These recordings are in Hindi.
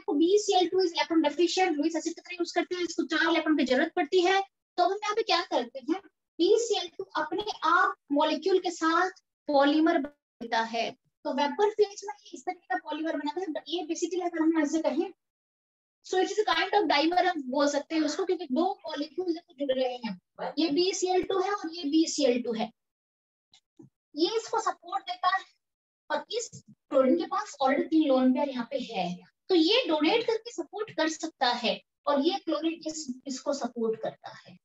आपको BeCl2 is electron deficient, Lewis acid की तरह यूज करते हैं, इसको 4 इलेक्ट्रॉन की जरूरत पड़ती है। तो हम यहाँ पे क्या करते हैं, BeCl2 अपने आप मॉलिक्यूल के साथ पॉलीमर बनता है। तो वेपर फेज में इस तरीके का पॉलीमर बनाता है। ये बेसिकली अगर हम ऐसे कहें सो it is a kind of dimer, हम बोल सकते हैं उसको, क्योंकि दो मॉलिक्यूल जुड़ रहे हैं, ये BeCl2 है और ये BeCl2 है। ये इसको सपोर्ट देता है और इस क्लोरीन के पास ऑलरेडी 3 लोन पेयर यहाँ पे है, तो ये डोनेट करके सपोर्ट कर सकता है और ये क्लोरीन इसको सपोर्ट करता है।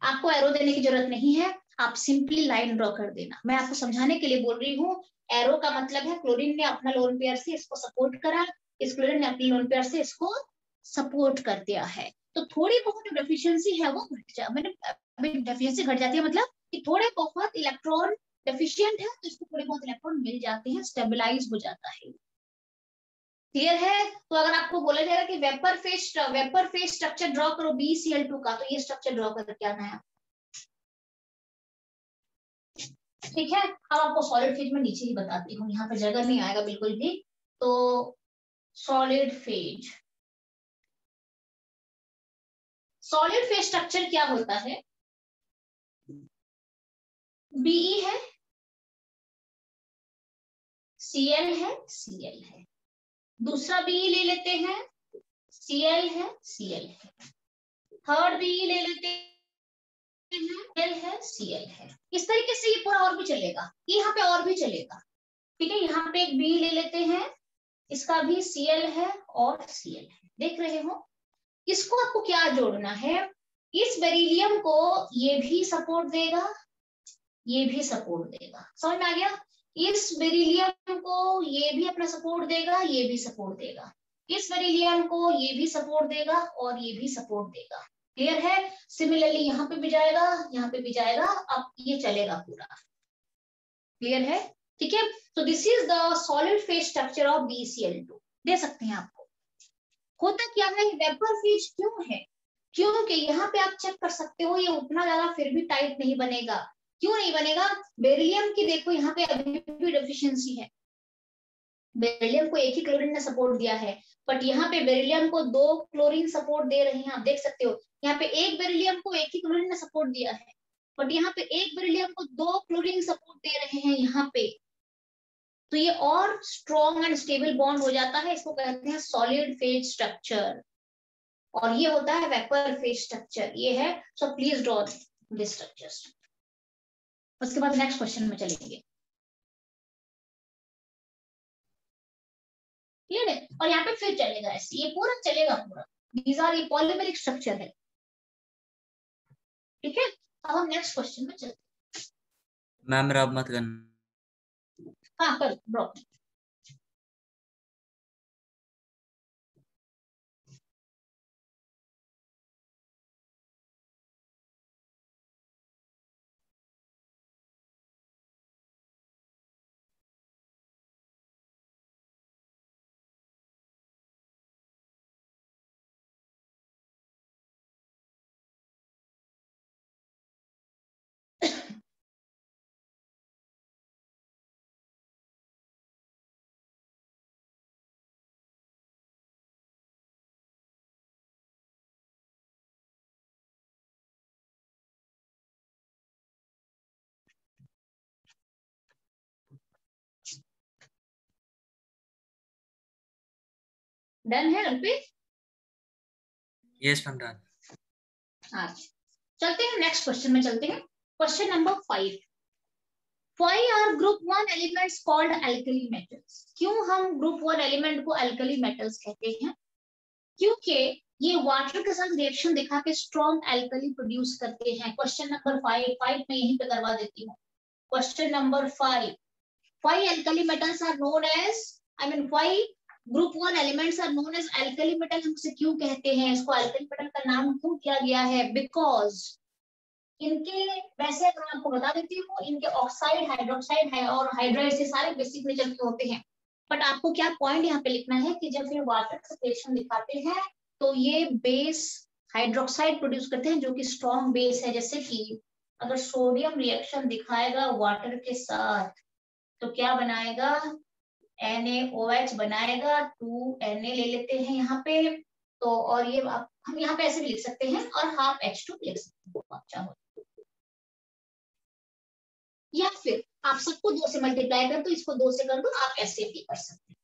आपको एरो देने की जरूरत नहीं है, आप सिंपली लाइन ड्रॉ कर देना। मैं आपको समझाने के लिए बोल रही हूँ। एरो का मतलब है क्लोरीन ने अपना लोन पेयर से इसको सपोर्ट करा, इस क्लोरीन ने अपने लोन पेयर से इसको सपोर्ट कर दिया है। तो थोड़ी बहुत जो डेफिशिएंसी है वो घट जाए, मैंने डेफिशिएंसी घट जाती है मतलब कि थोड़े बहुत इलेक्ट्रॉन डेफिशिएंट है तो इसको थोड़े बहुत इलेक्ट्रॉन मिल जाते हैं, स्टेबलाइज हो जाता है। क्लियर है? तो अगर आपको बोला जाएगा कि वेपर फेज स्ट्रक्चर ड्रॉ करो BeCl2 का, तो ये स्ट्रक्चर ड्रॉ करके आना है। ठीक है, अब आपको सॉलिड फेज में नीचे ही बताती हूँ, यहाँ पे जगह नहीं आएगा बिल्कुल भी। तो सॉलिड फेज स्ट्रक्चर क्या होता है, Be है, Cl है, Cl है, दूसरा Be ले लेते हैं, Cl है, Cl है, थर्ड Be ले लेते हैं, Cl है, Cl है। इस तरीके से ये पूरा और भी चलेगा, ये यहाँ पे और भी चलेगा। ठीक है, यहाँ पे एक Be ले लेते हैं, इसका भी Cl है और Cl है, देख रहे हो। इसको आपको क्या जोड़ना है, इस बेरिलियम को ये भी सपोर्ट देगा, ये भी सपोर्ट देगा, समझ में आ गया। इस बेरिलियम को ये भी अपना सपोर्ट देगा, ये भी सपोर्ट देगा, इस बेरिलियम को ये भी सपोर्ट देगा और ये भी सपोर्ट देगा। क्लियर है? सिमिलरली यहाँ पे भी जाएगा, यहाँ पे भी जाएगा, अब ये चलेगा पूरा। क्लियर है? ठीक है, तो this is the solid phase structure of BeCl2। दे सकते हैं आपको। होता क्या है, वेपर फेज क्यों है, क्योंकि यहाँ पे आप चेक कर सकते हो ये उतना ज्यादा फिर भी टाइट नहीं बनेगा। क्यों नहीं बनेगा, बेरिलियम की देखो यहाँ पे अभी भी डेफिशिएंसी है, बेरिलियम को एक ही क्लोरीन ने सपोर्ट दिया है, बट यहाँ पे बेरिलियम को 2 क्लोरीन सपोर्ट दे रहे हैं। आप देख सकते हो यहाँ पे एक बेरिलियम को एक ही क्लोरीन ने सपोर्ट दिया है, बट यहाँ पे एक बेरिलियम को 2 क्लोरीन सपोर्ट दे रहे हैं यहाँ पे। तो ये और स्ट्रॉन्ग एंड स्टेबल बॉन्ड हो जाता है, इसको कहते हैं सॉलिड फेज स्ट्रक्चर। और ये होता है वेपर फेज स्ट्रक्चर, ये है। So please draw this structures. उसके बाद नेक्स्ट क्वेश्चन में चलेंगे। क्लियर है? और यहाँ पे फिर चलेगा ऐसे, ये पूरा चलेगा पूरा। दीज आर, ये पॉलीमेरिक स्ट्रक्चर है। ठीक है, अब हम नेक्स्ट क्वेश्चन में चलते हैं। मैम रब मत करना। हाँ कर ड्रॉ। डन है अल्पेश? Yes ma'am done. अच्छा, चलते हैं नेक्स्ट क्वेश्चन में चलते हैं। Question number 5। Why are group 1 elements called alkali metals? क्यों हम ग्रुप 1 एलिमेंट को alkali metals कहते हैं? क्योंकि ये वाटर के साथ रिएक्शन दिखा के स्ट्रॉन्ग एल्कली प्रोड्यूस करते हैं। क्वेश्चन नंबर 5 में यहीं पे करवा देती हूँ। Question number 5, why alkali metals are known as, I mean why group 1 elements are known as alkali metal? हम इसे क्यों कहते हैं, इसको alkali metal का नाम क्यों दिया गया है? बिकॉज इनके, वैसे मैं आपको बता देती हूँ, इनके ऑक्साइड, हाइड्रोक्साइड है और हाइड्राइड से सारे बेसिक नेचर के होते हैं। बट आपको क्या पॉइंट यहाँ पे लिखना है कि जब ये वाटर से रिएक्शन दिखाते हैं तो ये बेस हाइड्रोक्साइड प्रोड्यूस करते हैं जो कि स्ट्रॉन्ग बेस है। जैसे कि अगर सोडियम रिएक्शन दिखाएगा वाटर के साथ तो क्या बनाएगा, NaOH बनाएगा, 2Na ले लेते हैं यहाँ पे, तो और ये हम यहाँ पे ऐसे भी लिख सकते हैं और हाफ H2 लिख सकते हैं आप चाहो, या फिर आप सबको 2 से मल्टीप्लाई कर दो, इसको 2 से कर दो, आप ऐसे भी कर सकते हैं।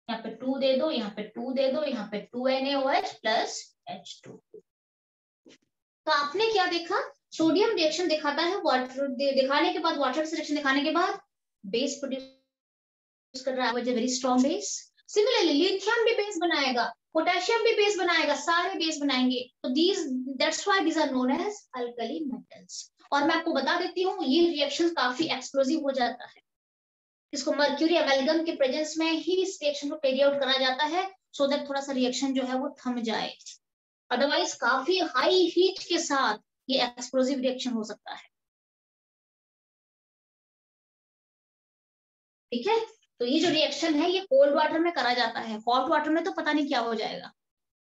यहाँ पे 2 दे दो, यहाँ पे 2 दे दो, यहाँ पे 2NaOH प्लस H2। तो आपने क्या देखा, सोडियम रिएक्शन दिखाता है, वाटर दिखाने के बाद, वाटर से रिएक्शन दिखाने के बाद बेस प्रोड्यूस कर रहा है, very strong base. Similarly lithium भी बेस बनाएगा, पोटेशियम भी बेस बनाएगा, सारे बेस बनाएंगे, तो that's why these are known as alkali metals. और मैं आपको बता देती हूँ, ये रिएक्शन काफी एक्सप्लोसिव हो जाता है, इसको मर्क्यूरी एमाल्गम के प्रेजेंस में ही इस रिएक्शन को कैरी आउट करा जाता है, सो दैट थोड़ा सा रिएक्शन जो है वो थम जाए, अदरवाइज काफी हाई हीट के साथ ये एक्सप्लोसिव रिएक्शन हो सकता है। ठीक है, तो ये जो रिएक्शन है ये कोल्ड वाटर में करा जाता है, हॉट वाटर में तो पता नहीं क्या हो जाएगा।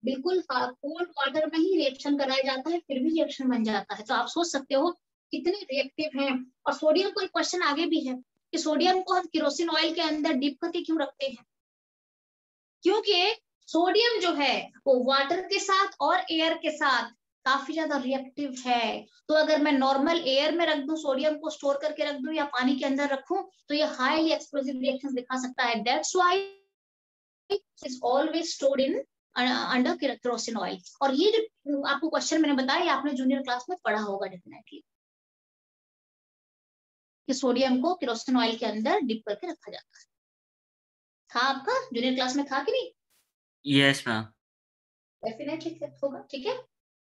बिल्कुल कोल्ड वाटर में ही रिएक्शन कराया जाता है, फिर भी रिएक्शन बन जाता है। तो आप सोच सकते हो कितने रिएक्टिव हैं। और सोडियम को एक क्वेश्चन आगे भी है कि सोडियम को हम केरोसिन ऑयल के अंदर डिप करके क्यों रखते हैं, क्योंकि सोडियम जो है वो वाटर के साथ और एयर के साथ काफी ज्यादा रिएक्टिव है। तो अगर मैं नॉर्मल एयर में रख दूं, सोडियम को स्टोर करके रख दूं या पानी के अंदर रखूं, तो ये हाईली एक्सप्लोसिव रिएक्शंस दिखा सकता है। That's why it is always stored in under kerosene oil. और ये जो आपको क्वेश्चन मैंने बताया, आपने जूनियर क्लास में पढ़ा होगा डेफिनेटली, कि सोडियम को केरोसिन ऑयल के अंदर डिप करके रखा जाता है। था आपका जूनियर क्लास में, था कि नहीं? Yes ma'am. डेफिनेटली होगा। ठीक है,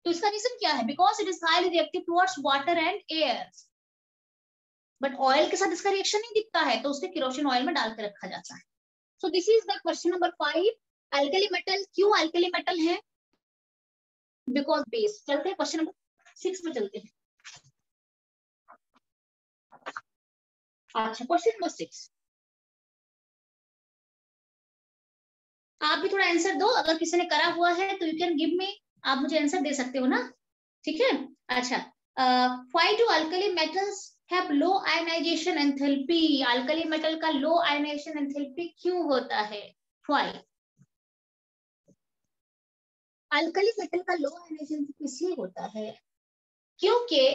तो इसका रीजन क्या है, because it is highly reactive towards water and air. But oil के साथ इसका रिएक्शन नहीं दिखता है, तो उसे केरोसिन ऑयल में डाल के रखा जाता है। So this is the question number 5। Alkali metal क्यों अल्कली मेटल है, बिकॉज बेस। चलते हैं क्वेश्चन नंबर 6 में चलते हैं। अच्छा, क्वेश्चन नंबर 6, आप भी थोड़ा आंसर दो, अगर किसी ने करा हुआ है तो यू कैन गिव मी, आप मुझे आंसर दे सकते हो ना। ठीक है, अच्छा, why do alkali metals have low ionization enthalpy, alkali metal का लो आयनाइजेशन एंथैल्पी क्यों होता है, व्हाई? अल्कली मेटल का लो आयनाइजेशन इसलिए होता है क्योंकि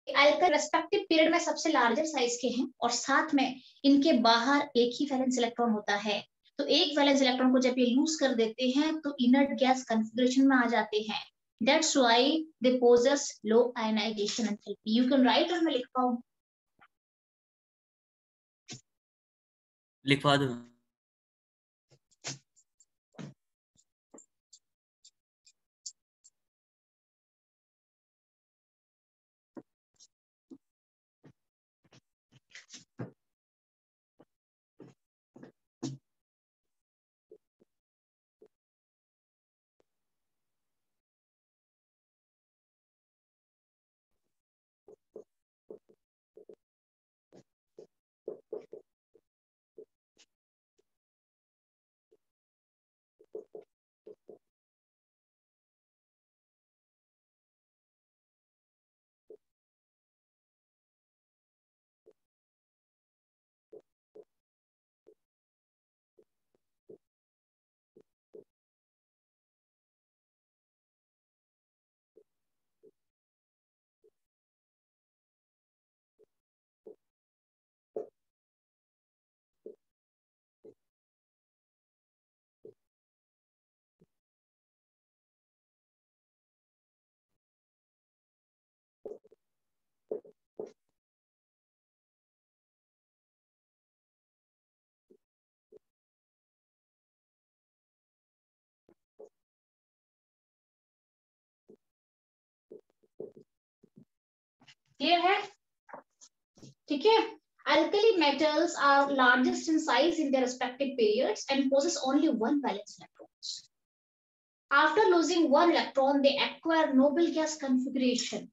अल्कली रेस्पेक्टिव पीरियड में सबसे लार्जर साइज के हैं, और साथ में इनके बाहर एक ही वैलेंस इलेक्ट्रॉन होता है। तो एक वैलेंस इलेक्ट्रॉन को जब ये लूज कर देते हैं तो इनर्ट गैस कॉन्फ़िगरेशन में आ जाते हैं। That's why they possess low ionization enthalpy. You can write, और मैं लिख पाऊं, लिखवा दो। क्लियर है? ठीक है, alkali metals are largest in size in their respective periods and possess only one valence electrons. After losing one electron, they acquire noble gas configuration.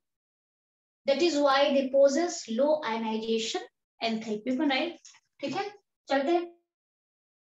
That is why they possess low ionization enthalpy. Right, ठीक है, चलते हैं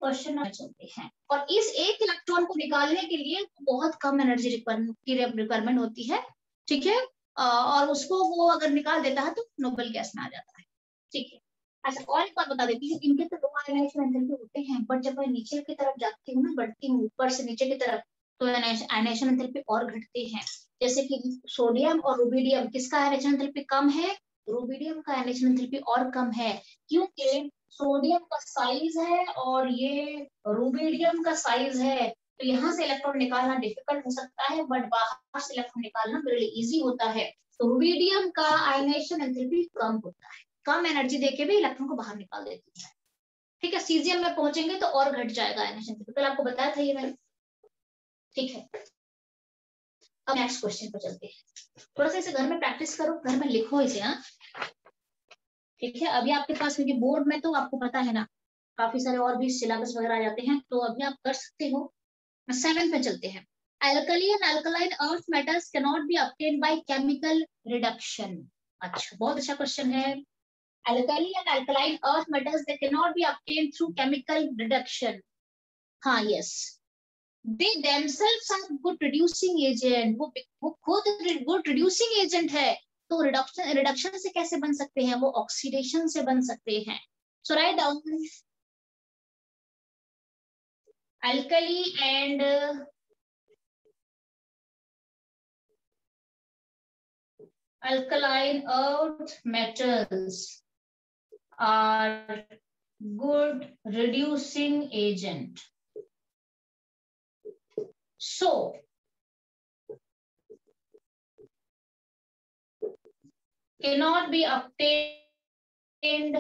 क्वेश्चन में चलते हैं। और इस एक इलेक्ट्रॉन को निकालने के लिए बहुत कम एनर्जी रिक्वायरमेंट होती है। ठीक है, और उसको वो अगर निकाल देता है तो नोबल गैस में आ जाता है। ठीक है, अच्छा, और एक बात बता देती हूँ, इनके तो दो आयनाइजेशन एंथैल्पी होते हैं, बट जब मैं नीचे की तरफ जाती हूँ ना, बढ़ती हूँ ऊपर से नीचे की तरफ, तो आयनाइजेशन एंथैल्पी और घटते हैं। जैसे कि सोडियम और रुबिडियम, किसका आयनाइजेशन एंथैल्पी कम है? रुबिडियम का आयनाइजेशन एंथैल्पी और कम है, क्योंकि सोडियम का साइज है और ये रुबिडियम का साइज है, तो यहाँ से इलेक्ट्रॉन निकालना डिफिकल्ट हो सकता है, बट बाहर से इलेक्ट्रॉन निकालना बड़ी इजी होता है। तो रुबिडियम का आयनाइजेशन एंथैल्पी कम होता है, कम एनर्जी देके भी इलेक्ट्रॉन को बाहर निकाल देती है। ठीक है, सीजियम में पहुंचेंगे तो और घट जाएगा आयनाइजेशन एंथैल्पी, कल आपको बताया था ये मैंने। ठीक है, अब नेक्स्ट क्वेश्चन पर चलते हैं। थोड़ा सा इसे घर में प्रैक्टिस करो, घर में लिखो इसे। हाँ ठीक है, अभी आपके पास, क्योंकि बोर्ड में तो आपको पता है ना, काफी सारे और भी सिलेबस वगैरह आ जाते हैं, तो अभी आप कर सकते हो। 7 पे चलते हैं। Alkali and alkaline earth metals cannot be obtained by chemical reduction. अच्छा, बहुत अच्छा क्वेश्चन है। Alkali and alkaline earth metals they cannot be obtained through chemical reduction. हाँ, yes. They themselves are good reducing agent. वो खुद good reducing agent है, तो reduction से कैसे बन सकते हैं? वो ऑक्सीडेशन से बन सकते हैं। So write down alkali and alkaline earth metals are good reducing agent. So cannot be obtained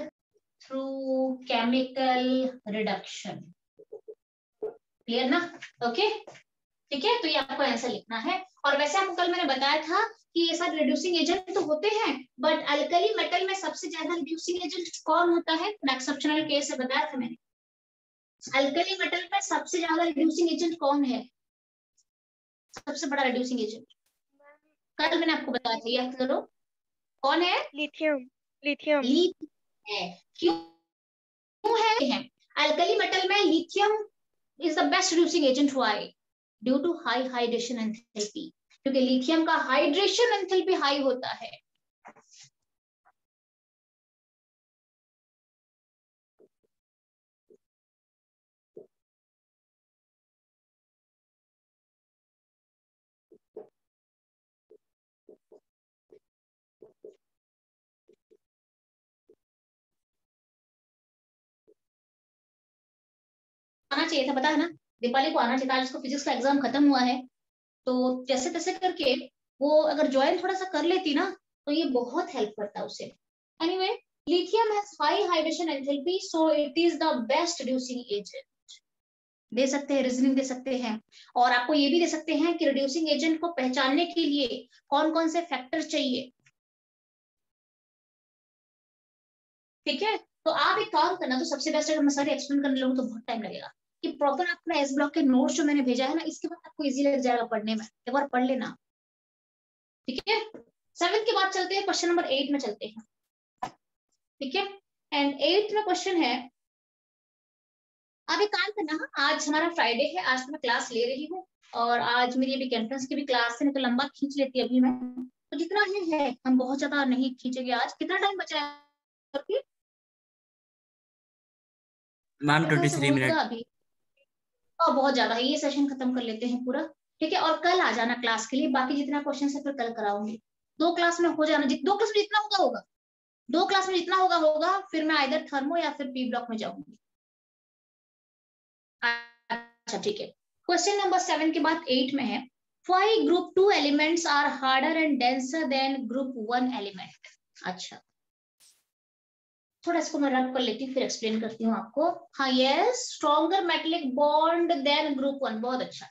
through chemical reduction. Clear ना? ओके, ठीक है, तो ये आपको आंसर लिखना है। और वैसे आपको कल मैंने बताया था कि ये सब रिड्यूसिंग एजेंट तो होते हैं, बट अल्कली मेटल में सबसे ज्यादा रिड्यूसिंग एजेंट कौन होता है? एक्सेप्शनल केस है, बताया था मैंने। अल्कली मेटल में सबसे ज्यादा रिड्यूसिंग एजेंट कौन है? सबसे बड़ा रिड्यूसिंग एजेंट कल मैंने आपको बताया था, याद करो कौन है? लिथियम। लिथियम है। क्यों है? अल्कली मेटल में lithium is the best reducing agent. Why? Due to high hydration enthalpy, क्योंकि लिथियम का हाइड्रेशन एंथैल्पी हाई होता है। आना चाहिए था, पता है ना, दीपाली को आना चाहिए था। आज उसको फिजिक्स का एग्जाम खत्म हुआ है, तो जैसे तैसे करके वो अगर ज्वाइन थोड़ा सा कर लेती ना, तो ये बहुत हेल्प करता उसे। Anyway, lithium has high hydration enthalpy, so it is the best reducing agent. दे सकते हैं, रीजनिंग दे सकते हैं, और आपको ये भी दे सकते हैं कि रिड्यूसिंग एजेंट को पहचानने के लिए कौन कौन से फैक्टर चाहिए। ठीक है, तो आप एक काम करना, तो सबसे बेस्ट अगर मैं सारी एक्सप्लेन करने लगूं तो बहुत टाइम लगेगा, कि प्रॉपर अपना एस ब्लॉक के नोट्स जो मैंने भेजा है ना, इसके बाद आपको इजी लग जाएगा पढ़ने में, एक बार पढ़ लेना। ठीक है, 7 के बाद चलते हैं, क्वेश्चन नंबर 8 में चलते हैं। ठीक है, एंड 8 में क्वेश्चन है, आप एक काम करना, आज हमारा फ्राइडे है, आज तो मैं क्लास ले रही हूँ, और आज मेरी अभी कैंपस की भी क्लास है, नहीं तो लंबा खींच लेती अभी मैं, तो जितना है हम बहुत ज्यादा नहीं खींचेंगे। आज कितना टाइम बचा है? मैम मेरे ख्याल से 23 होगा मिनट। अभी, और बहुत ज्यादा है, ये सेशन खत्म कर लेते हैं पूरा। ठीक है, और कल आ जाना क्लास के लिए, बाकी जितना क्वेश्चन है फिर कल कराऊंगी। 2 क्लास में हो जाना, 2 क्लास में जितना होगा होगा, 2 क्लास में जितना होगा, फिर मैं आइदर थर्मो या फिर पी ब्लॉक में जाऊंगी। अच्छा ठीक है, क्वेश्चन नंबर 7 के बाद 8 में है, why group 2 elements are harder and denser than group 1 element. अच्छा, थोड़ा इसको मैं रब कर लेती हूँ, फिर एक्सप्लेन करती हूँ आपको। हाँ, yes, stronger metallic bond than group 1, बहुत अच्छा।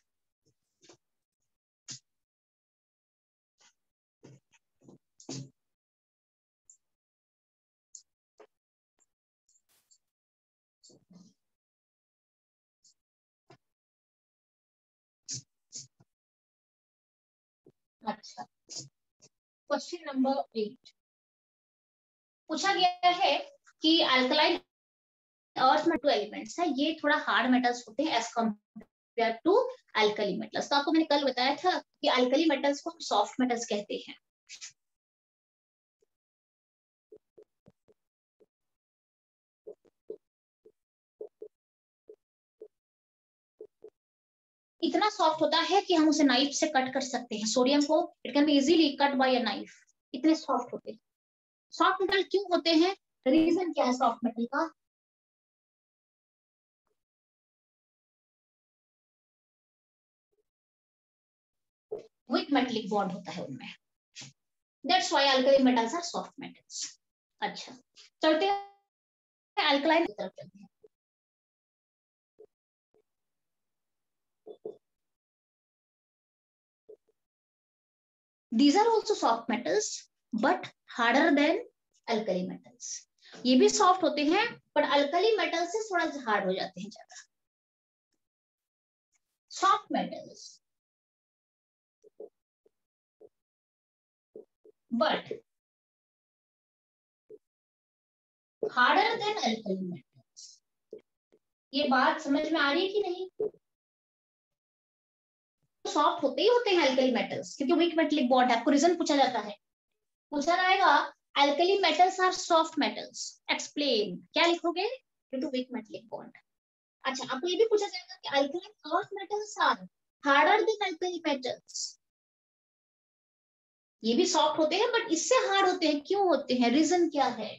अच्छा, क्वेश्चन नंबर 8 पूछा गया है कि अल्कलाइन अर्थ में 2 एलिमेंट्स है, ये थोड़ा हार्ड मेटल्स होते हैं as compare to alkali metals. तो आपको मैंने कल बताया था कि अल्कली मेटल्स को सॉफ्ट मेटल्स कहते हैं। इतना सॉफ्ट होता है कि हम उसे नाइफ से कट कर सकते हैं। सोडियम को it can be easily cut by a knife, इतने सॉफ्ट होते हैं। सॉफ्ट मेटल क्यों होते हैं, रीजन क्या है सॉफ्ट मेटल का? वीक मेटलिक बॉन्ड होता है उनमें, that's why alkali metals are soft metals. अच्छा, चलते हैं अल्कलाइन की तरफ चलते हैं। These are also soft metals but harder than alkali metals. ये भी सॉफ्ट होते हैं पर अल्कली मेटल से थोड़ा हार्ड हो जाते हैं ज्यादा। Soft metals but harder than alkali metals. ये बात समझ में आ रही है कि नहीं? सॉफ्ट होते ही होते हैं अल्कली मेटल्स क्योंकि वीक मेटलिक बॉन्ड है। आपको रीजन पूछा जाता है, पूछा जाएगा alkali metals are soft metals, explain, क्या लिखोगे? Due to weak metallic bond. अच्छा, आपको ये भी पूछा जाएगा कि alkaline earth metals are harder than alkali metals. ये भी सॉफ्ट होते हैं बट इससे हार्ड होते हैं, क्यों होते हैं, रीजन क्या है?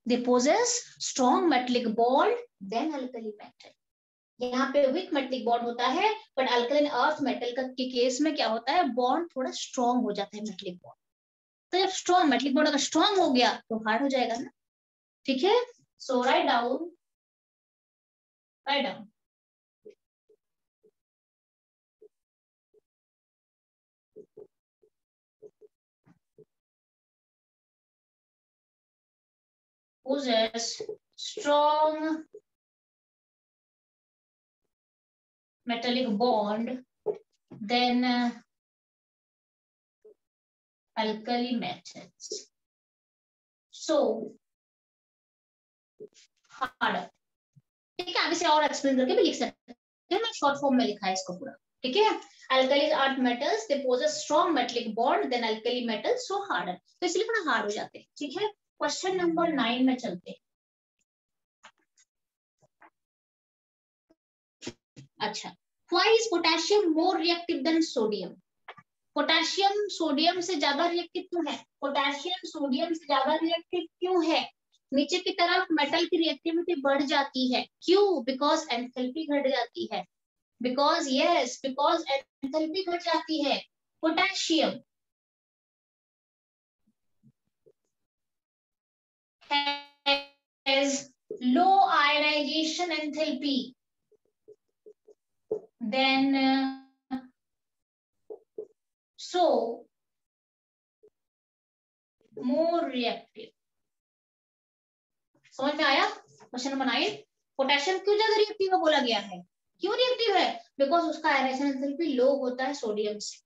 They possess strong metallic bond than alkali metal. यहाँ पे वीक मेटलिक बॉन्ड होता है बट अल्कलाइन अर्थ मेटल का के केस में क्या होता है, बॉन्ड थोड़ा स्ट्रॉन्ग हो जाता है मेटलिक बॉन्ड। तो जब स्ट्रॉन्ग मेटलिक बॉन्ड अगर स्ट्रॉन्ग हो गया तो हार्ड हो जाएगा ना। ठीक है, so write down, write down. possess strong metallic bond then alkali metals. So harder. ठीक है, आप इसे और एक्सप्लेन करके भी लिख सकते हैं, मैं शॉर्ट फॉर्म में लिखा है इसको पूरा। ठीक है, alkali earth metals they possess strong metallic bond than alkali metals so harder, तो इसलिए थोड़ा हार्ड हो जाते हैं। ठीक है, क्वेश्चन नंबर 9 में चलते हैं। अच्छा, why is potassium more reactive than sodium? Potassium sodium से ज्यादा रिएक्टिव क्यों है? पोटेशियम सोडियम से ज्यादा रिएक्टिव क्यों है? नीचे की तरफ मेटल की रिएक्टिविटी बढ़ जाती है, क्यों? बिकॉज एंथैल्पी घट जाती है, बिकॉज यस, बिकॉज एंथैल्पी घट जाती है। Potassium has low ionization enthalpy then so more reactive। समझ में आया? क्वेश्चन नंबर 9, पोटेशियम क्यों ज्यादा रिएक्टिव है बोला गया है? क्यों रिएक्टिव है? बिकॉज उसका आयनाइजेशन एंथैल्पी लो होता है सोडियम से।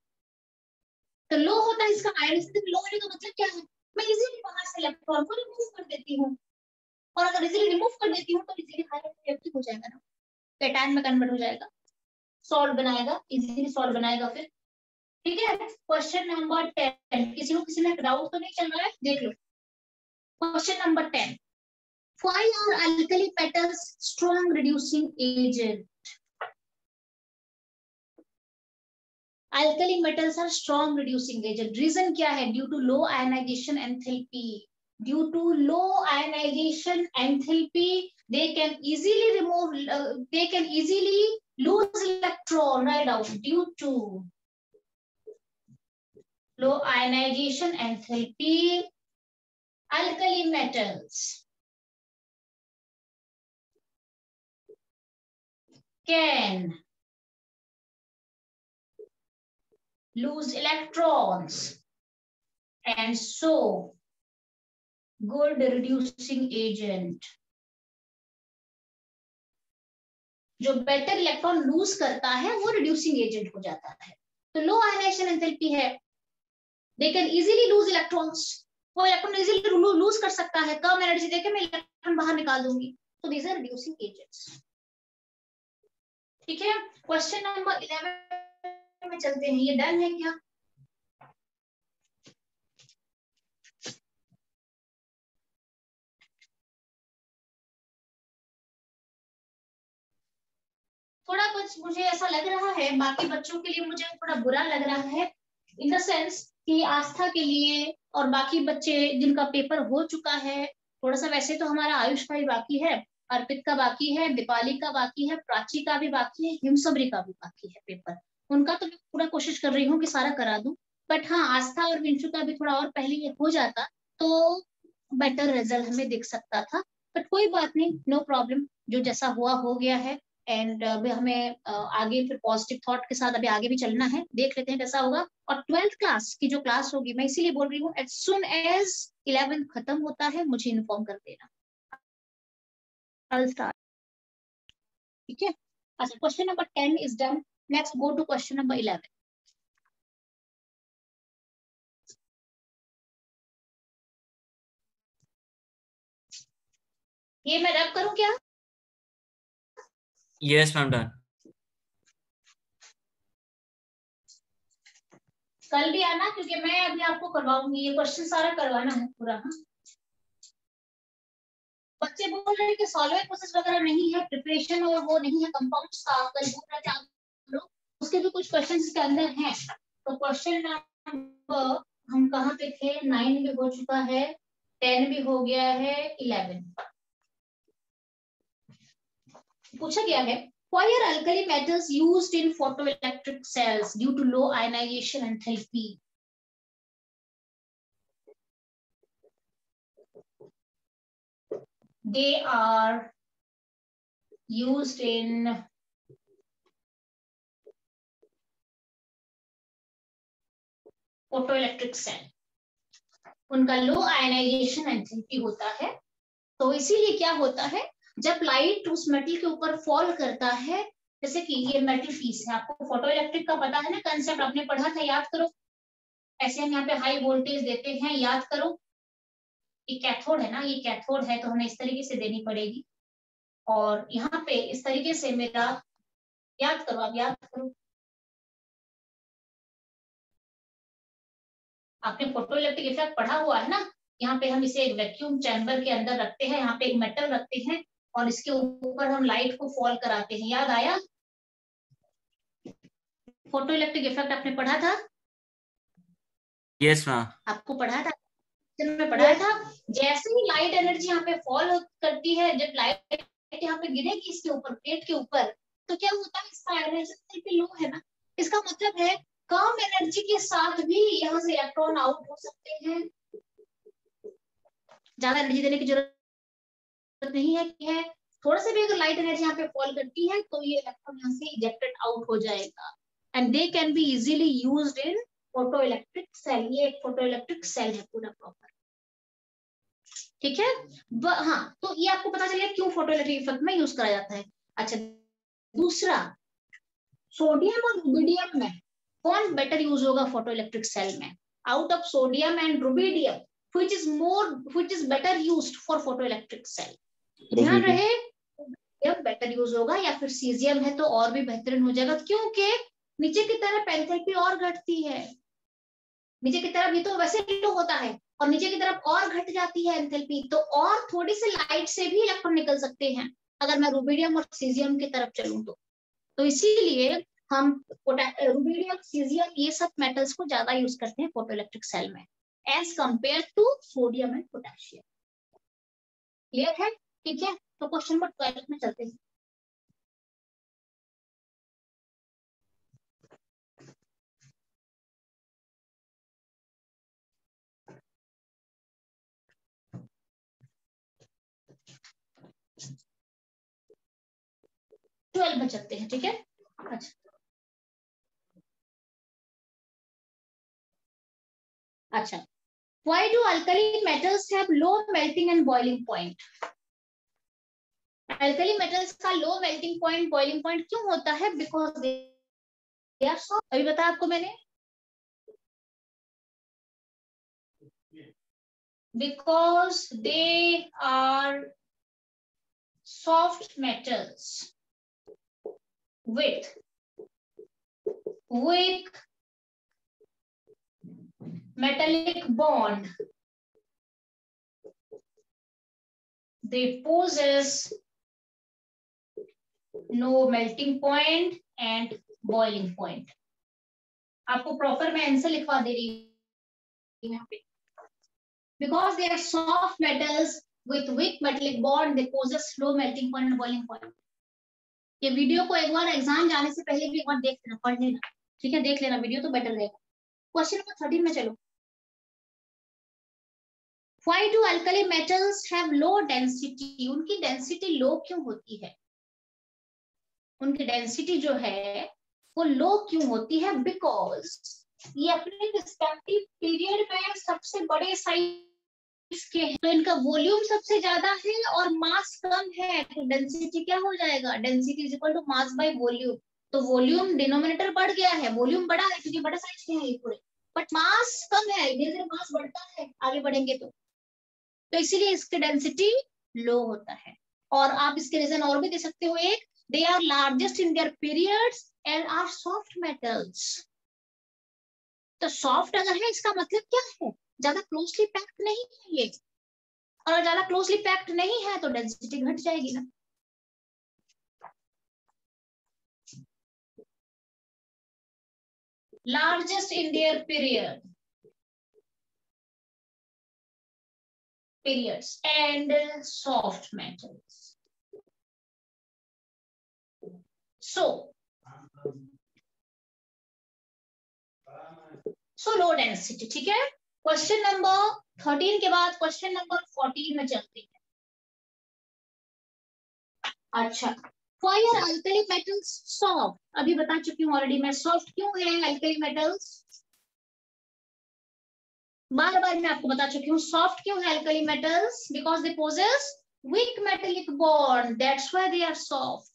तो लो होता है, इसका आयनाइजेशन एंथैल्पी लो होने का मतलब क्या है? मैं इजीली बाहर से इलेक्ट्रॉन को रिमूव कर देती हूँ, और अगर इजीली रिमूव कर देती हूँ तो इजीली हाई रिएक्टिव हो जाएगा ना, कैटायन में कन्वर्ट हो जाएगा, सॉल्ट बनाएगा, इजीली सॉल्ट बनाएगा फिर। ठीक है, क्वेश्चन नंबर 10, किसी में डाउट तो नहीं चल रहा है? देख लो question number 10, why are alkali metals strong reducing agent? Alkali metals are strong reducing agent, reason क्या है? due to low ionization enthalpy, due to low ionization enthalpy they can easily remove they can easily lose electron, write down, due to low ionization enthalpy alkali metals can lose electrons and so good reducing agent। जो बेटर इलेक्ट्रॉन लूज करता है वो रिड्यूसिंग एजेंट हो जाता है। तो लो आयनाइजेशन एंथैल्पी है, they can easily loose electrons, वो इलेक्ट्रॉन इजीली लूज कर सकता है, कम एनर्जी देके मैं इलेक्ट्रॉन बाहर निकाल दूंगी, तो दीज आर रिड्यूसिंग एजेंट्स। ठीक है, क्वेश्चन नंबर 11 में चलते हैं, ये डन है क्या? थोड़ा कुछ मुझे ऐसा लग रहा है, बाकी बच्चों के लिए मुझे थोड़ा बुरा लग रहा है, इन द सेंस कि आस्था के लिए और बाकी बच्चे जिनका पेपर हो चुका है, थोड़ा सा वैसे तो हमारा आयुष का भी बाकी है, अर्पित का बाकी है, दीपाली का बाकी है, प्राची का भी बाकी है, हिमसबरी का भी बाकी है पेपर। उनका तो मैं पूरा कोशिश कर रही हूँ कि सारा करा दूं, बट हाँ आस्था और विंशु का भी थोड़ा और पहले हो जाता तो बेटर रिजल्ट हमें दिख सकता था। बट कोई बात नहीं, नो प्रॉब्लम, जो जैसा हुआ हो गया है। एंड अभी हमें आगे फिर पॉजिटिव थॉट के साथ अभी आगे भी चलना है, देख लेते हैं कैसा होगा। और 12th क्लास की जो क्लास होगी, मैं इसीलिए बोल रही हूँ एज सुन एज 11th खत्म होता है मुझे इन्फॉर्म कर देना, स्टार्ट, ठीक है। अच्छा, question number 10 is done, next go to question number 11। ये मैं रब करूं क्या? Yes ma'am done. कल भी आना, क्योंकि मैं अभी आपको करवाऊंगी, ये क्वेश्चन सारा करवाना है पूरा। हाँ, बच्चे बोल रहे हैं कि सॉल्वेंट प्रोसेस वगैरह नहीं है, प्रिपरेशन और वो नहीं है कंपाउंड्स का, कल बोल रहे थे आप लोग, उसके भी कुछ क्वेश्चन इसके अंदर हैं। तो क्वेश्चन नंबर हम कहाँ पे थे? 9 भी हो चुका है, 10 भी हो गया है, 11 पूछा गया है। Why are alkali metals used in photoelectric cells due to low ionization enthalpy? They are used in photoelectric cell, उनका लो आयनाइजेशन एंथैल्पी होता है। तो इसीलिए क्या होता है, जब लाइट उस मेटल के ऊपर फॉल करता है, जैसे कि ये मेटल पीस है, आपको फोटो इलेक्ट्रिक का पता है ना, कंसेप्ट आपने पढ़ा था, याद करो। ऐसे हम यहाँ पे हाई वोल्टेज देते हैं, याद करो। ये कैथोड है ना, ये कैथोड है, तो हमें इस तरीके से देनी पड़ेगी, और यहाँ पे इस तरीके से मेरा, याद करो, आप याद करो, आपने फोटो इलेक्ट्रिक इफेक्ट पढ़ा हुआ है ना। यहाँ पे हम इसे एक वैक्यूम चैम्बर के अंदर रखते हैं, यहाँ पे एक मेटल रखते हैं, और इसके ऊपर हम लाइट को फॉल कराते हैं, याद आया? फोटो इलेक्ट्रिक इफेक्ट आपने पढ़ा था? Yes ma'am. आपको पढ़ा था, में पढ़ाया था। जैसे ही लाइट एनर्जी यहाँ पे फॉल करती है, जब लाइट यहाँ पे गिरेगी इसके ऊपर, प्लेट के ऊपर, तो क्या होता है, इसका आयनाइजेशन पे लो है ना, इसका मतलब है कम एनर्जी के साथ भी यहाँ से इलेक्ट्रॉन आउट हो सकते हैं, ज्यादा एनर्जी देने की जरूरत नहीं है, थोड़ा सा भी अगर लाइट एनर्जी यहाँ पे फॉल करती है तो ये इलेक्ट्रॉन यहाँ से इजेक्टेड आउट हो जाएगा, and they can be easily used in photoelectric cell. ये एक फोटो इलेक्ट्रिक सेल है पूरा प्रॉपर, ठीक है। हाँ, तो ये आपको पता चलिए क्यों फोटो इलेक्ट्रिक इफेक्ट में यूज करा जाता है। अच्छा, दूसरा, सोडियम और रुबिडियम में कौन बेटर यूज होगा फोटो इलेक्ट्रिक सेल में? Out of sodium and rubidium, which is better used for photoelectric cell? ध्यान रहे, बेटर यूज होगा, या फिर सीजियम है तो और भी बेहतरीन हो जाएगा, क्योंकि नीचे की तरफ एंथैल्पी और घटती है, नीचे की तरफ ये तो वैसे लो होता है, और नीचे की तरफ और घट जाती है एंथैल्पी, तो और थोड़ी सी लाइट से भी इलेक्ट्रॉन निकल सकते हैं अगर मैं रुबिडियम और सीजियम की तरफ चलूं तो इसीलिए हम रुबिडियम, सीजियम, ये सब मेटल्स को ज्यादा यूज करते हैं फोटो इलेक्ट्रिक सेल में as compare to sodium and potassium. Clear है? ठीक है, तो क्वेश्चन नंबर 12 में चलते हैं। ट्वेल्व में चलते हैं, ठीक है। अच्छा, अच्छा, why do alkali metals have low melting and boiling point? alkali metals का low melting point, boiling point क्यों होता है? because they are soft, अभी बताया आपको मैंने, because they are soft metals with weak metallic bond, they possess no melting point and boiling point. आपको प्रॉपर मैं आंसर लिखवा दे रही हूँ यहाँ पे। Because they are soft metals with weak metallic bond, they possess low melting point and boiling point. ये वीडियो को एक बार एग्जाम जाने से पहले भी एक बार देख लेना, पढ़ लेना, ठीक है, देख लेना वीडियो तो बेटर रहेगा। क्वेश्चन नंबर 13 में चलो। Why do alkali metals have low density? उनकी डेंसिटी लो क्यों होती है? उनकी डेंसिटी जो है वो लो क्यों होती है? बिकॉज ये अपने रिस्पेक्टिव पीरियड में सबसे बड़े साइज के हैं, तो इनका वॉल्यूम सबसे ज्यादा है और मास कम है, तो डेंसिटी क्या हो जाएगा? Density is equal to mass by volume. तो वॉल्यूम डिनोमिनेटर बढ़ गया है, वॉल्यूम बड़ा है क्योंकि बड़ा साइज के हैं ये पूरे, बट मास कम है, धीरे धीरे मास बढ़ता है आगे बढ़ेंगे तो इसीलिए इसकी डेंसिटी लो होता है। और आप इसके रीजन और भी दे सकते हो, एक they are largest in their periods and are soft metals। तो सॉफ्ट अगर है इसका मतलब क्या है? ज्यादा क्लोजली पैक्ड नहीं है ये, और ज्यादा क्लोजली पैक्ड नहीं है तो डेंसिटी घट जाएगी ना। Largest in their periods and soft metals। so low density, ठीक है। क्वेश्चन नंबर 13 के बाद क्वेश्चन नंबर 14 में चलते हैं। अच्छा, why are alkali metals soft? अभी बता चुकी हूँ ऑलरेडी मैं, सॉफ्ट क्यों है alkali metals? बार बार मैं आपको बता चुकी हूँ सॉफ्ट क्यों है alkali metals, because they possess weak metallic bond, that's why they are soft।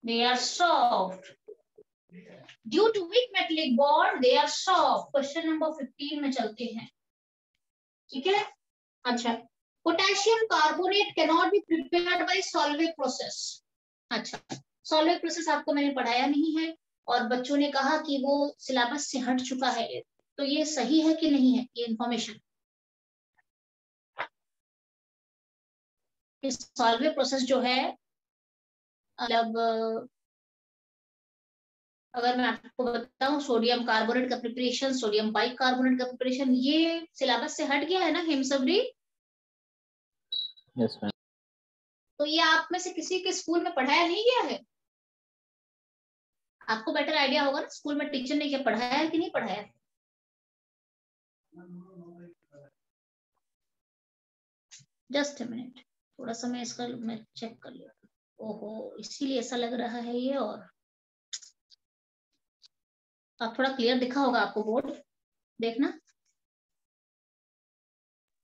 They are soft due to weak metallic bond, they are soft। Question number 15 में चलते हैं, ठीक है। अच्छा, potassium carbonate can not be prepared by solvate process. अच्छा, सॉल्वेट प्रोसेस आपको मैंने पढ़ाया नहीं है और बच्चों ने कहा कि वो सिलेबस से हट चुका है, तो ये सही है कि नहीं है ये इंफॉर्मेशन? सॉल्वेट प्रोसेस जो है, मतलब अगर मैं आपको बताऊं सोडियम कार्बोनेट का प्रिपरेशन, सोडियम बाइक कार्बोनेट का प्रिपरेशन, ये सिलेबस से हट गया है ना हेमसबरी? Yes ma'am. तो ये आप में से किसी के स्कूल में पढ़ाया नहीं गया है? आपको बेटर आइडिया होगा ना स्कूल में टीचर ने क्या पढ़ाया है कि नहीं पढ़ाया। जस्ट अ मिनट, थोड़ा सा मैं इसका मैं चेक कर लिया। ओहो, इसीलिए ऐसा लग रहा है ये। और आप थोड़ा क्लियर दिखा होगा आपको बोर्ड, देखना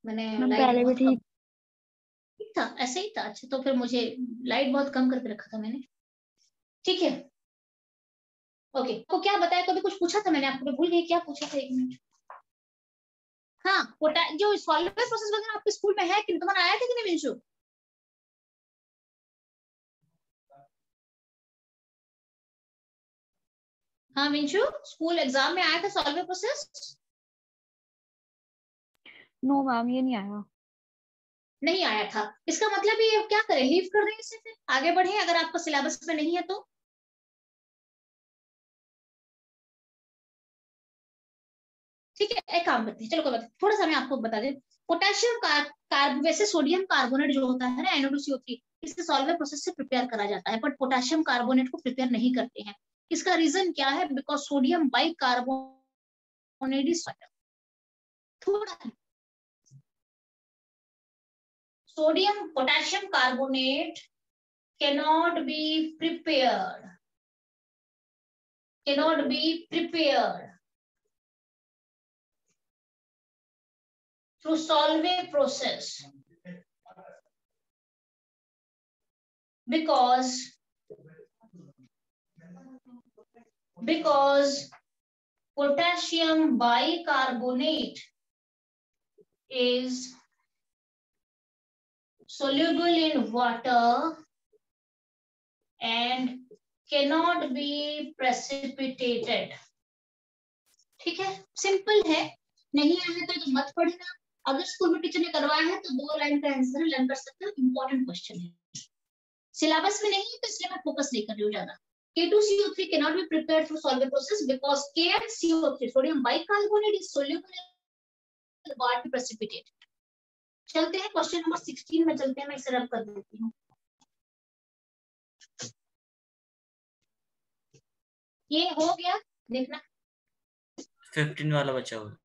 मैंने लाइट पहले भी बहुत कम ठीक था, ऐसे ही था। अच्छा, तो फिर मुझे लाइट बहुत कम करके रखा था मैंने, ठीक है। ओके, तो क्या बताया, कभी कुछ पूछा था मैंने आपको, भूल गई क्या पूछा था, एक मिनट। हाँ, जो सॉल्वेट प्रोसेस वगैरह आपके स्कूल में है कि तुम्हारा आया था कि नहीं विंशु? हाँ विंशु, स्कूल एग्जाम में आया था सॉल्वेट प्रोसेस? नो मैम, ये नहीं आया। नहीं आया था, इसका मतलब ये क्या करें, लीव कर दें इसे, फिर आगे बढ़े अगर आपका सिलेबस में नहीं है तो। ठीक है, एक काम करते हैं, चलो कोई बात, थोड़ा सा मैं आपको बता दें। पोटेशियम वैसे सोडियम कार्बोनेट जो होता है ना NO2CO3, इसे सॉल्वेट प्रोसेस से प्रिपेयर करा जाता है, बट पोटेशियम कार्बोनेट को प्रिपेयर नहीं करते हैं। इसका रीजन क्या है? Because sodium bicarbonate is थोड़ा, sodium potassium carbonate cannot be prepared, cannot be prepared through solvay process because potassium bicarbonate is soluble in water and cannot be precipitated। ठीक है, सिंपल है। नहीं आया तो मत पढ़ना, अगर स्कूल में टीचर ने करवाया है तो 2 लाइन का आंसर लर्न कर सकते हो, इंपॉर्टेंट क्वेश्चन है। सिलेबस में नहीं है तो इसलिए मैं फोकस नहीं कर रही हूँ ज्यादा। K2CO3 cannot be prepared through solvent process because KCO3 sodium bicarbonate is soluble in water precipitate। चलते हैं क्वेश्चन नंबर 16 में चलते हैं, मैं इसे रब कर देती हूँ। ये हो गया, देखना 15 वाला बचा हुआ।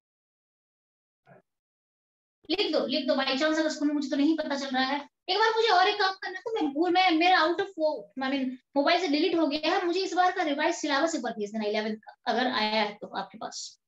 लिख दो बाई चांस, अगर स्कूल में मुझे तो नहीं पता चल रहा है। एक बार मुझे और एक काम करना था, मैं मेरा out of I mean mobile से डिलीट हो गया है, मुझे इस बार का रिवाइज सिलेबस एक बार भेज देना 11th का, अगर आया है तो आपके पास।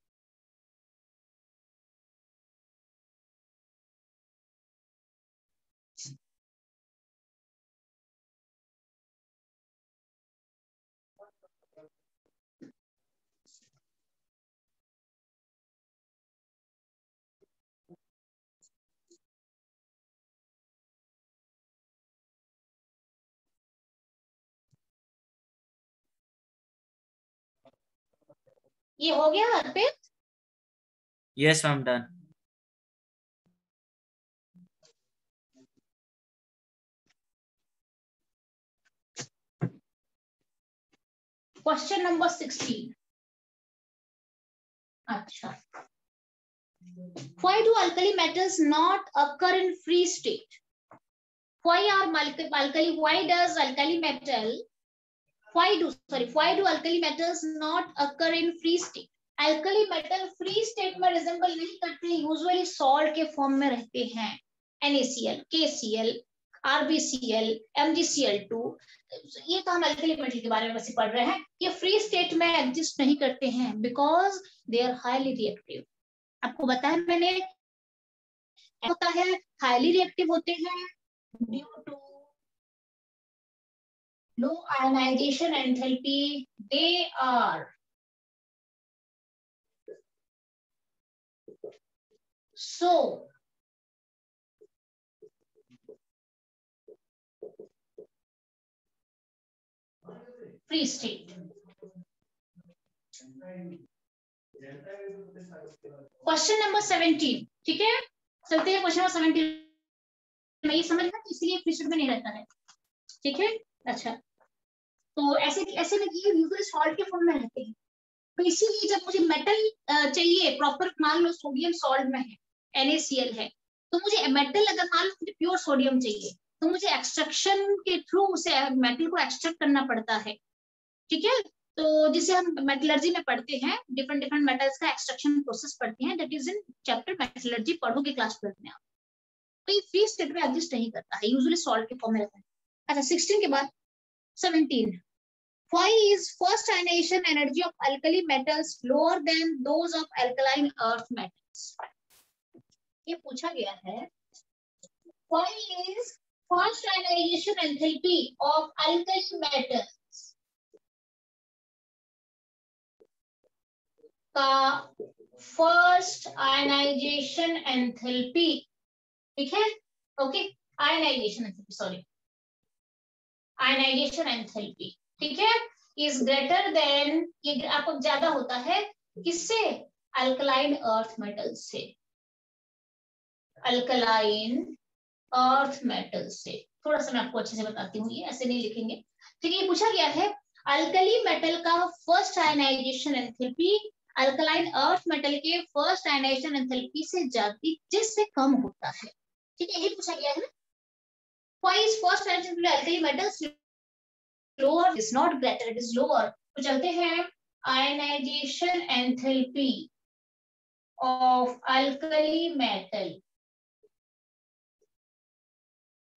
ये हो गया Arpit? Yes ma'am, done. Question number 16। अच्छा, why do alkali metals not occur in free state? Why does alkali metal why do alkali metals not occur in free state? Alkali metal free state में रिजेंबल नहीं करते, यूजुअली सॉल्ट के फॉर्म में रहते हैं। NaCl, KCl, RbCl, MgCl2, ये तो हम अल्कली मेटल के बारे में वैसे पढ़ रहे हैं। ये फ्री स्टेट में एग्जिस्ट नहीं करते हैं because they are highly reactive. आपको बताया मैंने, होता है हाईली रिएक्टिव होते हैं due to low ionization enthalpy, they are so free state। Question number 17, ठीक है, चलते हैं क्वेश्चन नंबर 17 में। ये समझना तो इसलिए फ्री स्टेट में नहीं रहता है, ठीक है। अच्छा, तो ऐसे में ये यूजुअली सॉल्ट के फॉर्म में रहते हैं, तो इसीलिए जब मुझे मेटल चाहिए प्रॉपर, मान लो सोडियम सॉल्ट में है, NaCl है, तो मुझे मेटल अगर मान लो मुझे प्योर सोडियम चाहिए तो मुझे एक्सट्रैक्शन के थ्रू उसे मेटल को एक्सट्रैक्ट करना पड़ता है, ठीक है। तो जिसे हम मेटलर्जी में पढ़ते हैं, डिफरेंट डिफरेंट मेटल्स का एक्सट्रैक्शन प्रोसेस पढ़ते हैं, that is in chapter metallurgy, पढ़ोगे क्लास 12 में आप। तो ये फ्री स्टेट में एग्जिस्ट नहीं करता है, यूजुअली सॉल्ट के फॉर्म में रहता है। अच्छा, 16 के बाद 17, why is first ionization energy of alkali metals lower than those of alkaline earth metals? ये पूछा गया है, why is first ionization enthalpy of alkali metals का फर्स्ट आयनाइजेशन एंथैल्पी, ठीक है, okay, ionization enthalpy, sorry, ionization enthalpy, ठीक है, इज ग्रेटर देन, ये आपको ज्यादा होता है किससे? अल्कलाइन अर्थ मेटल से, अल्कलाइन अर्थ मेटल से। थोड़ा सा मैं आपको अच्छे से बताती हूँ, ये ऐसे नहीं लिखेंगे, ठीक है। ये पूछा गया है अल्कली मेटल का first ionization enthalpy alkaline earth metal के फर्स्ट आयनाइजेशन एंथैल्पी से ज्यादा, जिससे कम होता है, ठीक है, यही पूछा गया है ना। Why is first ionization alkali metals lower, is not greater, it is lower। तो चलते हैं, ionization enthalpy of alkali metal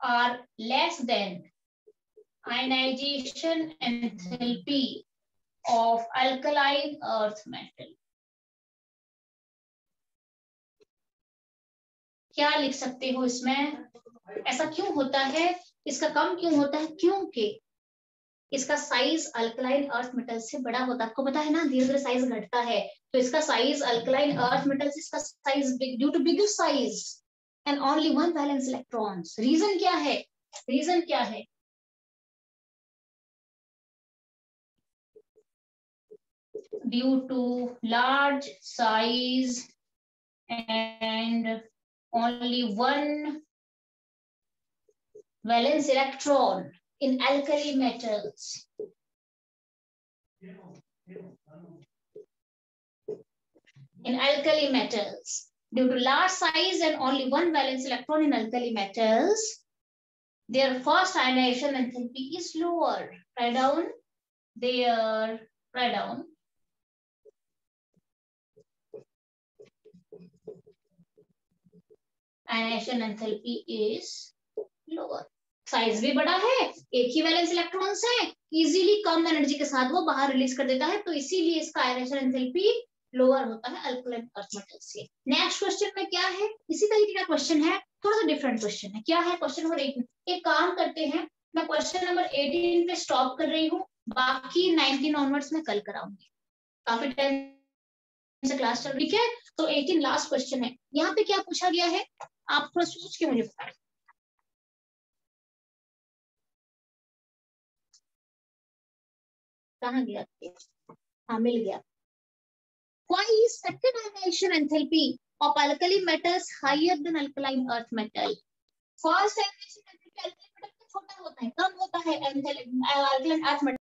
are less than ionization enthalpy of alkaline earth metal। क्या लिख सकते हो इसमें? ऐसा क्यों होता है, इसका कम क्यों होता है? क्योंकि इसका साइज अल्कलाइन अर्थ मेटल से बड़ा होता है। आपको पता है ना, धीरे धीरे साइज घटता है, तो इसका साइज अल्कलाइन अर्थ मेटल से इसका size big, due to bigger size and only one valence electrons. Reason क्या है? रीजन क्या है? due to large size and only one valence electron in alkali metals. In alkali metals, due to large size and only one valence electron in alkali metals, their first ionization enthalpy is lower. Write down there. Write down. Ionization enthalpy is lower. Size भी बड़ा है, एक ही वैलेंस इलेक्ट्रॉन्स है, इजीली कम एनर्जी के साथ वो बाहर रिलीज कर देता है, तो इसीलिए इसका आयनाइजेशन एंथैल्पी लोअर होता है अल्कलाइन अर्थ मेटल से। नेक्स्ट क्वेश्चन में क्या है, इसी तरीके का क्वेश्चन है, थोड़ा सा डिफरेंट क्वेश्चन है। क्या है क्वेश्चन नंबर 18? एक काम करते हैं, मैं क्वेश्चन नंबर 18 पे स्टॉप कर रही हूँ, बाकी 19 ऑनवर्ड्स में कल कराऊंगी, काफी टाइम से क्लास चल रही है। तो 18 लास्ट क्वेश्चन है। यहाँ पे क्या पूछा गया है, आप थोड़ा सोच के मुझे बताएं। कहाँ गया? हाँ, मिल गया। Why is second ionization enthalpy of alkali metals higher than alkaline earth metal? First ionization enthalpy alkali metal का छोटा होता है, कम होता है alkaline earth metal